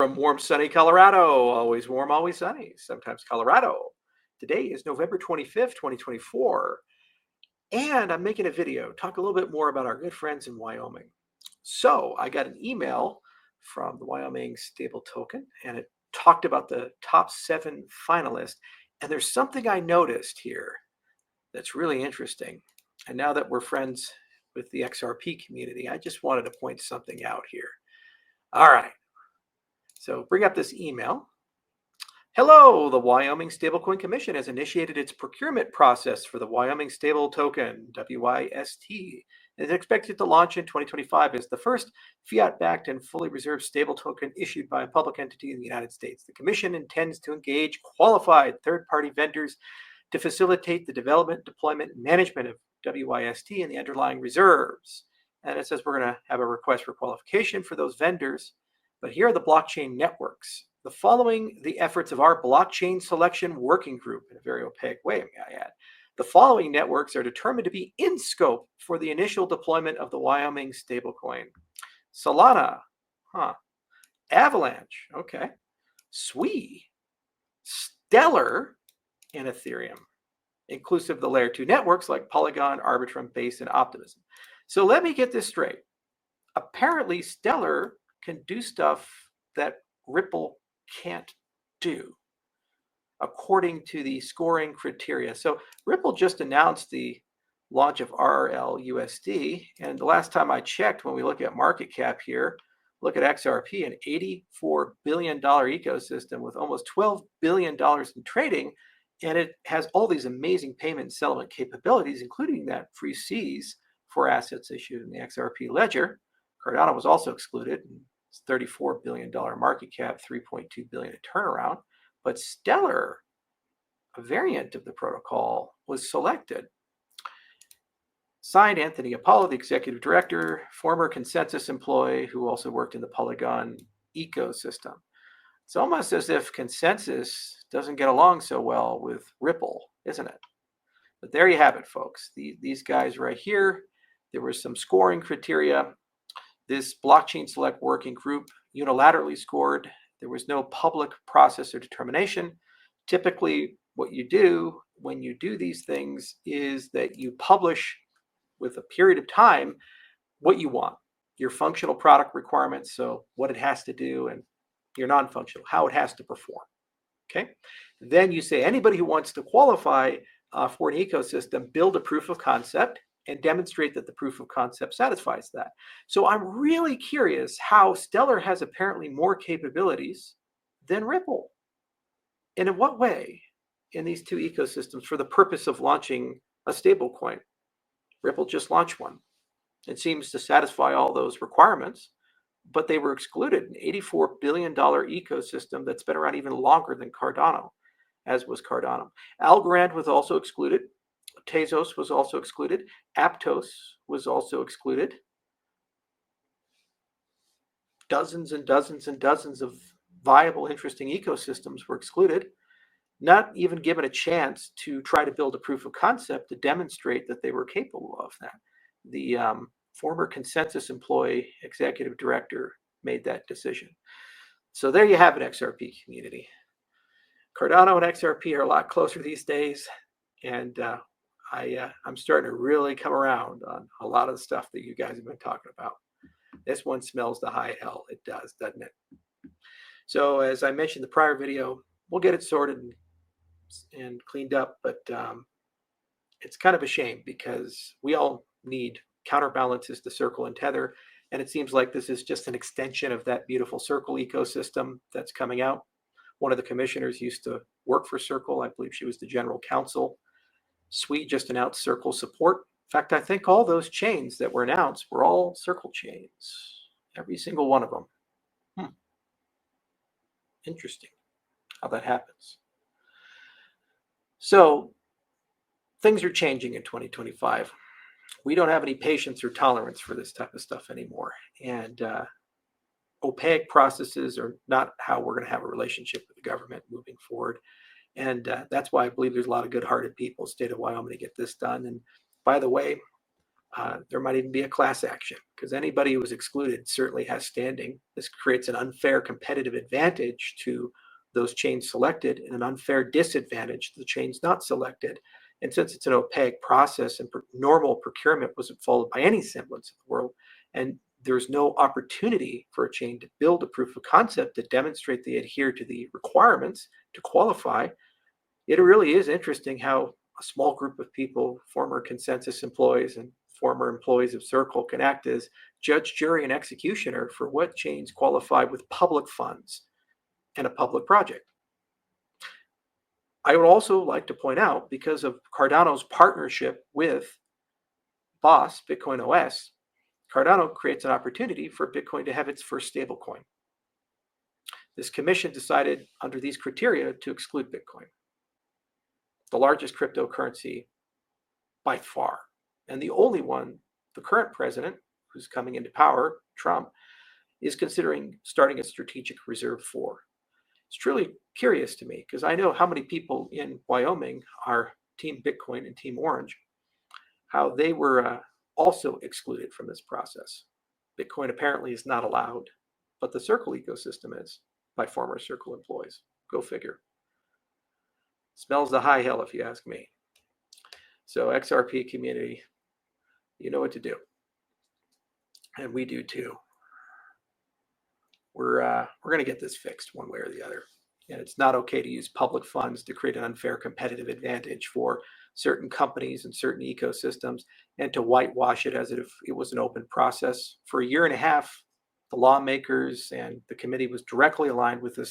From warm, sunny Colorado, always warm, always sunny, sometimes Colorado. Today is November 25th, 2024, and I'm making a video, talk a little bit more about our good friends in Wyoming. So I got an email from the Wyoming Stable Token, and it talked about the top 7 finalists. And there's something I noticed here that's really interesting. And now that we're friends with the XRP community, I just wanted to point something out here. All right. So bring up this email. Hello, the Wyoming Stablecoin Commission has initiated its procurement process for the Wyoming Stable Token, WYST, and is expected to launch in 2025 as the first fiat-backed and fully reserved stable token issued by a public entity in the United States. The Commission intends to engage qualified third-party vendors to facilitate the development, deployment, and management of WYST and the underlying reserves. And it says we're going to have a request for qualification for those vendors. But here are the blockchain networks. The following the efforts of our blockchain selection working group in a very opaque way, may I add. The following networks are determined to be in scope for the initial deployment of the Wyoming stablecoin. Solana, Avalanche, okay. Sui, Stellar, and Ethereum, inclusive of the layer 2 networks like Polygon, Arbitrum, Base, and Optimism. So let me get this straight. Apparently, Stellar can do stuff that Ripple can't do, according to the scoring criteria. So Ripple just announced the launch of RLUSD, and the last time I checked, when we look at market cap here, look at XRP, an $84 billion ecosystem with almost $12 billion in trading, and it has all these amazing payment and settlement capabilities, including that free Cs for assets issued in the XRP ledger. Cardano was also excluded. It's $34 billion market cap, $3.2 billion in turnaround. But Stellar, a variant of the protocol, was selected. Signed, Anthony Apollo, the executive director, former Consensus employee who also worked in the Polygon ecosystem. It's almost as if Consensus doesn't get along so well with Ripple, isn't it? But there you have it, folks. These guys right here, there were some scoring criteria. This blockchain select working group unilaterally scored. There was no public process or determination. Typically, what you do when you do these things is that you publish with a period of time what you want, your functional product requirements, so what it has to do, and your non-functional, how it has to perform. Okay. Then you say anybody who wants to qualify for an ecosystem, build a proof of concept and demonstrate that the proof of concept satisfies that. So I'm really curious how Stellar has apparently more capabilities than Ripple. And in what way in these two ecosystems for the purpose of launching a stablecoin? Ripple just launched one. It seems to satisfy all those requirements, but they were excluded. An $84 billion ecosystem that's been around even longer than Cardano, as was Cardano. Algorand was also excluded. Tezos was also excluded. Aptos was also excluded. Dozens and dozens and dozens of viable, interesting ecosystems were excluded, not even given a chance to try to build a proof of concept to demonstrate that they were capable of that. The former Consensus employee, executive director, made that decision. So there you have it, XRP community. Cardano and XRP are a lot closer these days, and I'm starting to really come around on a lot of the stuff that you guys have been talking about. This one smells the high hell. It does, doesn't it? So as I mentioned in the prior video, we'll get it sorted and cleaned up, but it's kind of a shame because we all need counterbalances to Circle and Tether, and it seems like this is just an extension of that beautiful Circle ecosystem that's coming out. One of the commissioners used to work for Circle. I believe she was the general counsel. Sui just announced Circle support. In fact, I think all those chains that were announced were all Circle chains, every single one of them. Interesting how that happens. So things are changing in 2025. We don't have any patience or tolerance for this type of stuff anymore. And opaque processes are not how we're going to have a relationship with the government moving forward. And that's why I believe there's a lot of good-hearted people in the state of Wyoming to get this done. And by the way, There might even be a class action because anybody who was excluded certainly has standing. This creates an unfair competitive advantage to those chains selected and an unfair disadvantage to the chains not selected. And since it's an opaque process and normal procurement wasn't followed by any semblance of the world, and there's no opportunity for a chain to build a proof of concept to demonstrate they adhere to the requirements to qualify, it really is interesting how a small group of people, former Consensus employees and former employees of Circle, can act as judge, jury, and executioner for what chains qualify with public funds and a public project. I would also like to point out, because of Cardano's partnership with Boss, Bitcoin OS, Cardano creates an opportunity for Bitcoin to have its first stablecoin. This commission decided under these criteria to exclude Bitcoin, the largest cryptocurrency by far, and the only one the current president, who's coming into power, Trump, is considering starting a strategic reserve for. It's truly curious to me because I know how many people in Wyoming are Team Bitcoin and Team Orange, how they were also excluded from this process. Bitcoin apparently is not allowed, but the Circle ecosystem is by former Circle employees. Go figure. Smells the high hell if you ask me. So XRP community, you know what to do. And we do too. We're going to get this fixed one way or the other. And it's not okay to use public funds to create an unfair competitive advantage for certain companies and certain ecosystems and to whitewash it as if it was an open process. For a year and a half, the lawmakers and the committee was directly aligned with this